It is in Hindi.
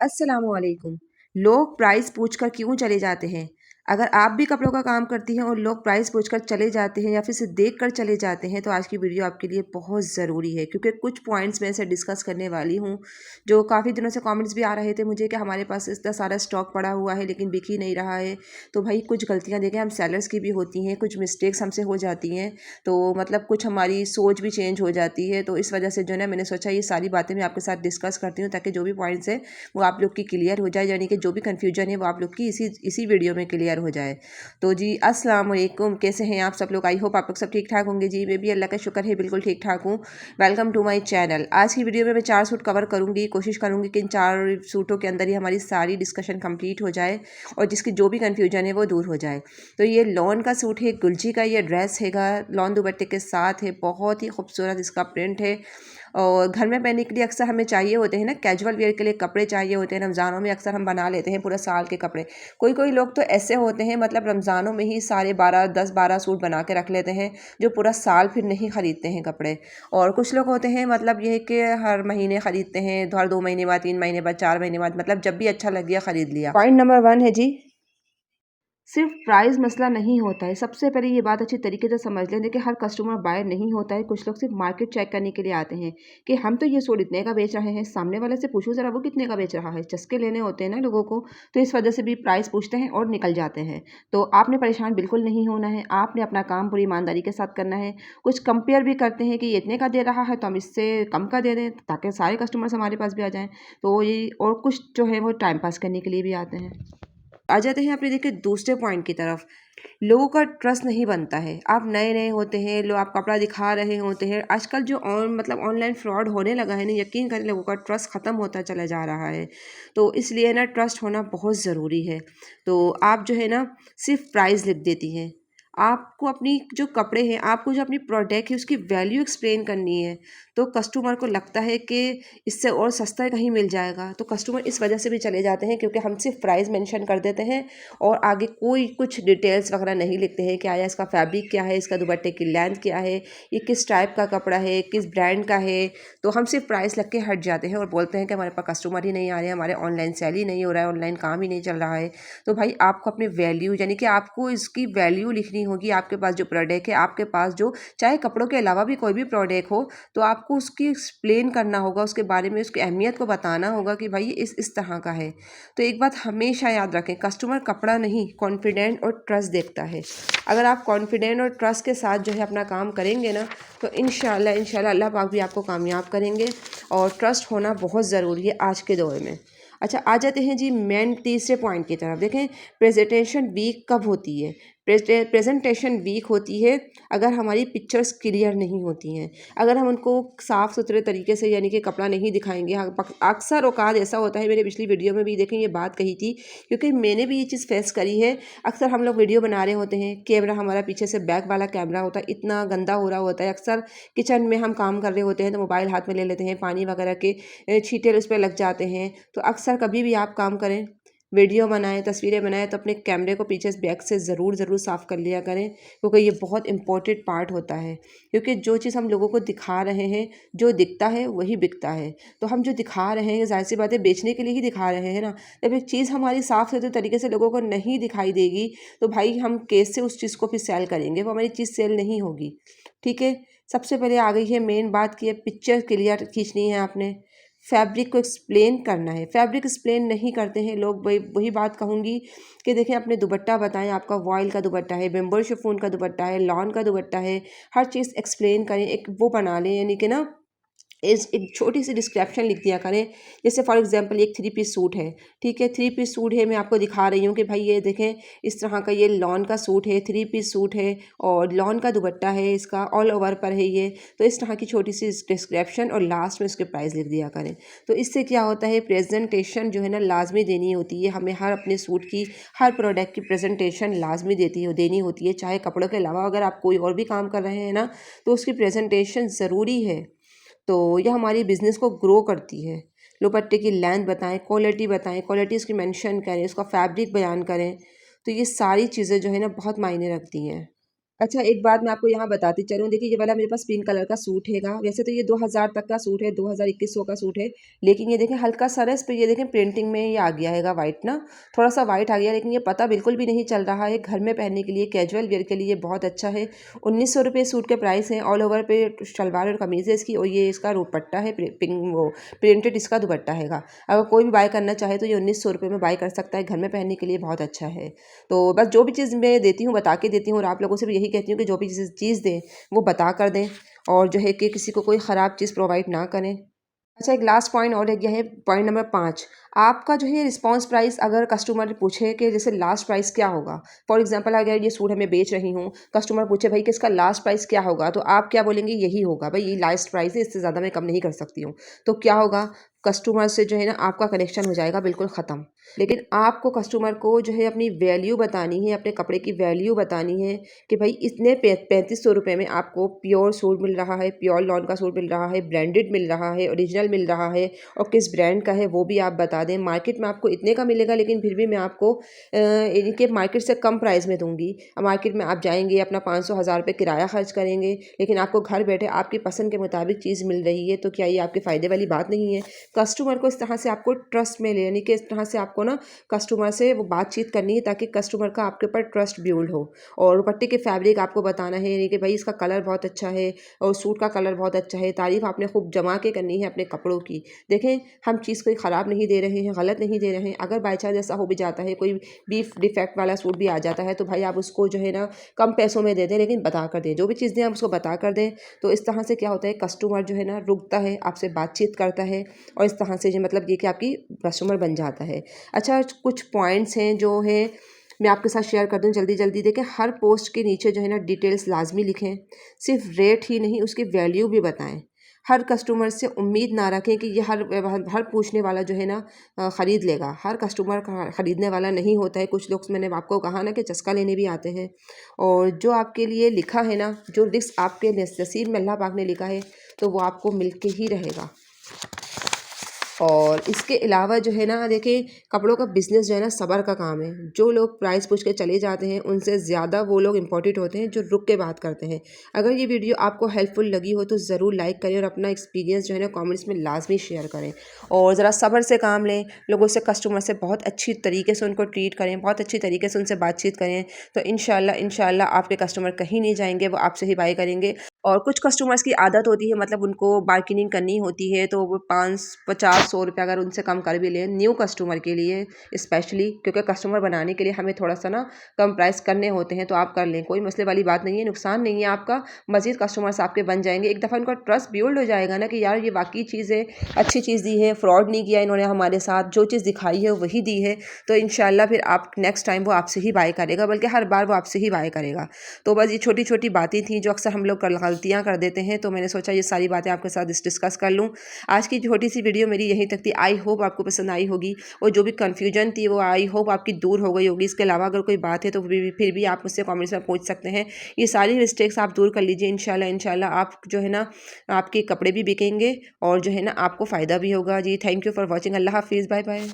अस्सलामुअलैकुम। लोग प्राइस पूछकर क्यों चले जाते हैं? अगर आप भी कपड़ों का काम करती हैं और लोग प्राइस पूछकर चले जाते हैं या फिर सिर्फ देख कर चले जाते हैं तो आज की वीडियो आपके लिए बहुत ज़रूरी है क्योंकि कुछ पॉइंट्स मैं ऐसे डिस्कस करने वाली हूँ जो काफ़ी दिनों से कमेंट्स भी आ रहे थे मुझे कि हमारे पास इतना सारा स्टॉक पड़ा हुआ है लेकिन बिक ही नहीं रहा है। तो भाई कुछ गलतियाँ देखें हम सेलर्स की भी होती हैं, कुछ मिस्टेक्स हमसे हो जाती हैं, तो मतलब कुछ हमारी सोच भी चेंज हो जाती है। तो इस वजह से जो है ना मैंने सोचा ये सारी बातें मैं आपके साथ डिस्कस करती हूँ ताकि जो भी पॉइंट्स है वो आप लोग की क्लियर हो जाए, यानी कि जो भी कन्फ्यूजन है वो आप लोग की इसी वीडियो में क्लियर हो जाए। तो जी अस्सलाम वालेकुम, कैसे हैं आप सब लोग? आई होप आप लोग सब ठीक ठाक होंगे। जी मैं भी अल्लाह का शुक्र है बिल्कुल ठीक ठाक हूँ। Welcome to my channel. आज की वीडियो में मैं 4 सूट कवर करूँगी, कोशिश करूँगी कि इन 4 सूटों के अंदर ही हमारी सारी डिस्कशन कंप्लीट हो जाए और जिसकी जो भी कन्फ्यूजन है वो दूर हो जाए। तो ये लॉन का सूट है, गुलजी का ये ड्रेस हैगा, लॉन दुपट्टे के साथ है, बहुत ही खूबसूरत इसका प्रिंट है और घर में पहनने के लिए अक्सर हमें चाहिए होते हैं ना, कैजुअल वेयर के लिए कपड़े चाहिए होते हैं। रमज़ानों में अक्सर हम बना लेते हैं पूरा साल के कपड़े। कोई कोई लोग तो ऐसे होते हैं मतलब रमज़ानों में ही सारे 10-12 सूट बना के रख लेते हैं जो पूरा साल फिर नहीं ख़रीदते हैं कपड़े। और कुछ लोग होते हैं मतलब ये है कि हर महीने ख़रीदते हैं, हर 2 महीने बाद, 3 महीने बाद, 4 महीने बाद, मतलब जब भी अच्छा लग गया ख़रीद लिया। पॉइंट नंबर 1 है जी, सिर्फ प्राइस मसला नहीं होता है। सबसे पहले ये बात अच्छी तरीके से समझ लें कि हर कस्टमर बायर नहीं होता है। कुछ लोग सिर्फ मार्केट चेक करने के लिए आते हैं कि हम तो ये सूट इतने का बेच रहे हैं, सामने वाले से पूछो ज़रा वो कितने का बेच रहा है। चस्के लेने होते हैं ना लोगों को, तो इस वजह से भी प्राइस पूछते हैं और निकल जाते हैं। तो आपने परेशान बिल्कुल नहीं होना है, आपने अपना काम पूरी ईमानदारी के साथ करना है। कुछ कंपेयर भी करते हैं कि ये इतने का दे रहा है तो हम इससे कम का दे दें ताकि सारे कस्टमर्स हमारे पास भी आ जाएँ। तो ये और कुछ जो है वो टाइम पास करने के लिए भी आते हैं। आ जाते हैं अपने देखिए दूसरे पॉइंट की तरफ। लोगों का ट्रस्ट नहीं बनता है। आप नए नए होते हैं, लोग आप कपड़ा दिखा रहे होते हैं। आजकल जो मतलब ऑनलाइन फ्रॉड होने लगा है ना, यकीन करें लोगों का ट्रस्ट ख़त्म होता चला जा रहा है। तो इसलिए ना ट्रस्ट होना बहुत ज़रूरी है। तो आप जो है ना सिर्फ प्राइस लिख देती हैं। आपको अपनी जो कपड़े हैं, आपको जो अपनी प्रोडक्ट है उसकी वैल्यू एक्सप्लेन करनी है। तो कस्टमर को लगता है कि इससे और सस्ता कहीं मिल जाएगा, तो कस्टमर इस वजह से भी चले जाते हैं क्योंकि हम सिर्फ प्राइस मेंशन कर देते हैं और आगे कोई कुछ डिटेल्स वगैरह नहीं लिखते हैं कि आया इसका फैब्रिक क्या है, इसका दुपट्टे की लेंथ क्या है, ये किस टाइप का कपड़ा है, किस ब्रांड का है। तो हम सिर्फ प्राइस लग के हट जाते हैं और बोलते हैं कि हमारे पास कस्टमर ही नहीं आ रहे हैं, हमारे ऑनलाइन सेल ही नहीं हो रहा है, ऑनलाइन काम ही नहीं चल रहा है। तो भाई आपको अपनी वैल्यू यानी कि आपको इसकी वैल्यू लिखनी होगी। आपके पास जो प्रोडक्ट है, आपके पास जो चाहे कपड़ों के अलावा भी कोई भी प्रोडक्ट हो, तो आपको उसकी एक्सप्लेन करना होगा, उसके बारे में उसकी अहमियत को बताना होगा कि भाई इस तरह का है। तो एक बात हमेशा याद रखें, कस्टमर कपड़ा नहीं कॉन्फिडेंट और ट्रस्ट देखता है। अगर आप कॉन्फिडेंट और ट्रस्ट के साथ जो है अपना काम करेंगे ना, तो इंशाल्लाह अल्लाह पाक भी आपको कामयाब करेंगे। और ट्रस्ट होना बहुत ज़रूरी है आज के दौर में। अच्छा, आ जाते हैं जी मेन तीसरे पॉइंट की तरफ। देखें, प्रेजेंटेशन वीक कब होती है? प्रेजेंटेशन वीक होती है अगर हमारी पिक्चर्स क्लियर नहीं होती हैं, अगर हम उनको साफ़ सुथरे तरीके से यानी कि कपड़ा नहीं दिखाएंगे। अक्सर औकात ऐसा होता है, मेरे पिछली वीडियो में भी देखें ये बात कही थी क्योंकि मैंने भी ये चीज़ फेस करी है। अक्सर हम लोग वीडियो बना रहे होते हैं, कैमरा हमारा पीछे से बैक वाला कैमरा होता है, इतना गंदा हो रहा होता है। अक्सर किचन में हम काम कर रहे होते हैं तो मोबाइल हाथ में ले लेते हैं, पानी वगैरह के छींटे उस पर लग जाते हैं। तो अक्सर कभी भी आप काम करें, वीडियो बनाएं, तस्वीरें बनाएं, तो अपने कैमरे को पीछे से बैक से ज़रूर साफ़ कर लिया करें क्योंकि ये बहुत इंपॉर्टेंट पार्ट होता है। क्योंकि जो चीज़ हम लोगों को दिखा रहे हैं, जो दिखता है वही बिकता है। तो हम जो दिखा रहे हैं ज़ाहिर सी बात है बेचने के लिए ही दिखा रहे हैं ना। जब एक चीज़ हमारी साफ़ सुथरे तरीके से लोगों को नहीं दिखाई देगी तो भाई हम कैसे उस चीज़ को फिर सेल करेंगे? वो हमारी चीज़ सेल नहीं होगी। ठीक है, सबसे पहले आ गई है मेन बात की पिक्चर क्लियर खींचनी है आपने, फैब्रिक को एक्सप्लेन करना है। फैब्रिक एक्सप्लेन नहीं करते हैं लोग। वही वही बात कहूँगी कि देखें, अपने दुपट्टा बताएं, आपका वॉयल का दुपट्टा है, बेम्बर शिफॉन का दुपट्टा है, लॉन का दुपट्टा है, हर चीज़ एक्सप्लेन करें। एक वो बना लें यानी कि ना इस एक छोटी सी डिस्क्रिप्शन लिख दिया करें। जैसे फॉर एग्जांपल एक 3 पीस सूट है, ठीक है, 3 पीस सूट है, मैं आपको दिखा रही हूँ कि भाई ये देखें इस तरह का ये लॉन का सूट है, 3 पीस सूट है और लॉन का दुपट्टा है, इसका ऑल ओवर पर है ये। तो इस तरह की छोटी सी डिस्क्रिप्शन और लास्ट में उसके प्राइस लिख दिया करें। तो इससे क्या होता है, प्रेजेंटेशन जो है ना लाजमी देनी होती है हमें। हर अपने सूट की, हर प्रोडक्ट की प्रेजेंटेशन लाजमी देनी होती है। चाहे कपड़ों के अलावा अगर आप कोई और भी काम कर रहे हैं ना, तो उसकी प्रेजेंटेशन ज़रूरी है। तो यह हमारी बिज़नेस को ग्रो करती है। दुपट्टे की लेंथ बताएं, क्वालिटी उसकी मेंशन करें, उसका फैब्रिक बयान करें। तो ये सारी चीज़ें जो है ना बहुत मायने रखती हैं। अच्छा, एक बात मैं आपको यहाँ बताती चलूँ, देखिए ये वाला मेरे पास पिंक कलर का सूट हैगा। वैसे तो ये 2000 तक का सूट है, 2000-2100 का सूट है, लेकिन ये देखें हल्का सा ना इस पे ये देखें प्रिंटिंग में ये आ गया हैगा वाइट ना, थोड़ा-सा वाइट आ गया, लेकिन ये पता बिल्कुल भी नहीं चल रहा है। घर में पहनने के लिए, कैजुअल वियर के लिए बहुत अच्छा है। 1900 रुपये सूट के प्राइस हैं। ऑल ओवर पे शलवार और कमीज़ है इसकी, और ये इसका दुपट्टा है पिंक वो प्रिंटेड इसका दुपट्टा हैगा। अगर कोई भी बाय करना चाहे तो ये 1900 रुपये में बाय कर सकता है। घर में पहनने के लिए बहुत अच्छा है। तो बस जो भी चीज़ मैं देती हूँ बता के देती हूँ, और आप लोगों से भी यही कहती हूँ कि जो भी चीज़ दें वो बता कर दें, और जो है कि किसी को कोई ख़राब चीज़ प्रोवाइड ना करें। अच्छा, एक लास्ट पॉइंट और है, यह है पॉइंट नंबर 5। आपका जो है रिस्पॉन्स प्राइस अगर कस्टमर पूछे कि जैसे लास्ट प्राइस क्या होगा, फॉर एग्जांपल अगर ये सूट मैं बेच रही हूँ, कस्टमर पूछे भाई कि इसका लास्ट प्राइस क्या होगा, तो आप क्या बोलेंगे? यही होगा भाई, ये लास्ट प्राइस है, इससे ज़्यादा मैं कम नहीं कर सकती हूँ। तो क्या होगा, कस्टमर से जो है ना आपका कनेक्शन हो जाएगा बिल्कुल ख़त्म। लेकिन आपको कस्टमर को जो है अपनी वैल्यू बतानी है, अपने कपड़े की वैल्यू बतानी है कि भाई इतने 3500 रुपये में आपको प्योर सूट मिल रहा है, प्योर लॉन का सूट मिल रहा है, ब्रांडेड मिल रहा है, ओरिजिनल मिल रहा है, और किस ब्रांड का है वो भी आप बता दें। मार्केट में आपको इतने का मिलेगा, लेकिन फिर भी मैं आपको इनके मार्केट से कम प्राइस में दूंगी। मार्केट में आप जाएंगे, अपना 500-1000 रुपये किराया खर्च करेंगे, लेकिन आपको घर बैठे आपकी पसंद के मुताबिक चीज़ मिल रही है, तो क्या ये आपके फ़ायदे वाली बात नहीं है? कस्टमर को इस तरह से आपको ट्रस्ट में ले, यानी कि इस तरह से आपको ना कस्टमर से वो बातचीत करनी है, ताकि कस्टमर का आपके ऊपर ट्रस्ट बिल्ड हो। और दुपट्टे के फैब्रिक आपको बताना है, यानी कि भाई इसका कलर बहुत अच्छा है, और सूट का कलर बहुत अच्छा है। तारीफ़ आपने खूब जमा के करनी है अपने कपड़ों की। देखें, हम चीज़ कोई ख़राब नहीं दे रहे हैं, गलत नहीं दे रहे हैं। अगर बाई चांस ऐसा हो भी जाता है, कोई भी डिफेक्ट वाला सूट भी आ जाता है, तो भाई आप उसको जो है ना कम पैसों में दे दें, लेकिन बता कर दें। जो भी चीज़ दें आप उसको बता कर दें। तो इस तरह से क्या होता है, कस्टमर जो है ना रुकता है, आपसे बातचीत करता है, और इस तरह से जो मतलब ये कि आपकी कस्टमर बन जाता है। अच्छा, कुछ पॉइंट्स हैं जो हैं मैं आपके साथ शेयर कर दूं जल्दी जल्दी। देखें, हर पोस्ट के नीचे जो है ना डिटेल्स लाजमी लिखें। सिर्फ रेट ही नहीं, उसकी वैल्यू भी बताएं। हर कस्टमर से उम्मीद ना रखें कि ये हर पूछने वाला जो है ना ख़रीद लेगा। हर कस्टमर ख़रीदने वाला नहीं होता है। कुछ लोग, मैंने आपको कहा ना कि चस्का लेने भी आते हैं, और जो आपके लिए लिखा है ना, जो रिस्क आपके नसीब में अल्लाह पाक ने लिखा है, तो वो आपको मिल के ही रहेगा। और इसके अलावा जो है ना, देखिए, कपड़ों का बिज़नेस जो है ना सब्र का काम है। जो लोग प्राइस पूछ के चले जाते हैं, उनसे ज़्यादा वो लोग इम्पोर्टेंट होते हैं जो रुक के बात करते हैं। अगर ये वीडियो आपको हेल्पफुल लगी हो तो ज़रूर लाइक करें, और अपना एक्सपीरियंस जो है ना कमेंट्स में लाजमी शेयर करें। और ज़रा सब्र से काम लें, लोगों से, कस्टमर से बहुत अच्छी तरीके से उनको ट्रीट करें, बहुत अच्छी तरीके से उनसे बातचीत करें। तो इंशाल्लाह आपके कस्टमर कहीं नहीं जाएंगे, वो आपसे ही बाय करेंगे। और कुछ कस्टमर्स की आदत होती है, मतलब उनको बार्गेनिंग करनी होती है, तो वो 550-100 रुपये अगर उनसे कम कर भी लें, न्यू कस्टमर के लिए स्पेशली, क्योंकि कस्टमर बनाने के लिए हमें थोड़ा सा ना कम प्राइस करने होते हैं, तो आप कर लें, कोई मसले वाली बात नहीं है, नुकसान नहीं है आपका। मज़ीद कस्टमर्स आपके बन जाएंगे। एक दफ़ा उनका ट्रस्ट बिल्ड हो जाएगा ना कि यार ये वाकई चीज़ है, अच्छी चीज़ दी है, फ्रॉड नहीं किया इन्होंने हमारे साथ, जो चीज़ दिखाई है वही दी है, तो इंशाल्लाह फिर आप नेक्स्ट टाइम वो आपसे ही बाय करेगा, बल्कि हर बार वो आपसे ही बाय करेगा। तो बस ये छोटी छोटी बातें थी जो अक्सर हम लोग गलतियाँ कर देते हैं, तो मैंने सोचा ये सारी बातें आपके साथ डिस्कस कर लूँ। आज की छोटी सी वीडियो मेरी यहीं तक थी। आई होप आपको पसंद आई होगी, और जो भी कन्फ्यूजन थी वो आई होप आपकी दूर हो गई होगी। इसके अलावा अगर कोई बात है तो फिर भी आप मुझसे कमेंट्स में पूछ सकते हैं। ये सारी मिस्टेक्स आप दूर कर लीजिए, इंशाल्लाह आप जो है ना आपके कपड़े भी बिकेंगे, और जो है ना आपको फ़ायदा भी होगा। जी, थैंक यू फॉर वॉचिंग। अल्लाह हाफिज़, बाय बाय।